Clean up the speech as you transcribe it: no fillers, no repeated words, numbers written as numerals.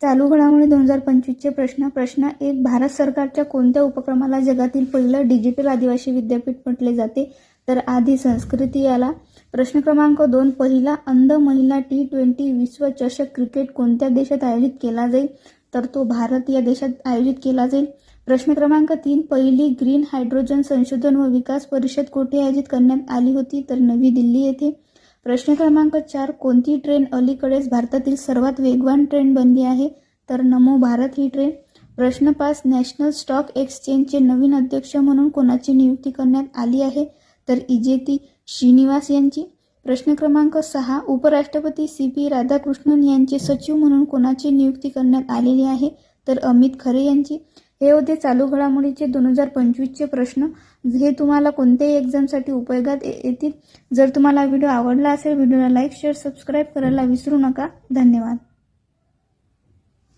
चालू घडामोडी 2025 चे प्रश्न 1. भारत सरकारच्या कोणत्या उपक्रमाला जगातील पहिलं डिजिटल आदिवासी विद्यापीठ म्हटले जाते? तर आदि संस्कृती याला. प्रश्न क्रमांक 2. पहिला अंध महिला T20 विश्वचषक क्रिकेट कोणत्या देशात आयोजित केला जाईल? तर तो भारत या देशात आयोजित केला जाईल. प्रश्न क्रमांक 3. पहिली ग्रीन हायड्रोजन संशोधन व विकास परिषद कोठे आयोजित करण्यात आली होती? तर नवी दिल्ली येथे. प्रश्न क्रमांक 4. कोणती ट्रेन अलीकडेच भारतातील सर्वात वेगवान ट्रेन बनली आहे? तर नमो भारत ही ट्रेन. प्रश्न 5. नॅशनल स्टॉक एक्सचेंजचे नवीन अध्यक्ष म्हणून कोणाची नियुक्ती करण्यात आली आहे? तर इजेती श्रीनिवास यांची. प्रश्न क्रमांक 6. उपराष्ट्रपती CP राधाकृष्णन यांचे सचिव म्हणून कोणाची नियुक्ती करण्यात आलेली आहे? तर अमित खरे यांची. हे होते चालू घडामोडीचे 2025 चे प्रश्न. हे तुम्हाला कोणत्याही एक्झामसाठी उपयोगात येतील. जर तुम्हाला व्हिडिओ आवडला असेल व्हिडिओला लाईक शेअर सबस्क्राईब करायला विसरू नका. धन्यवाद.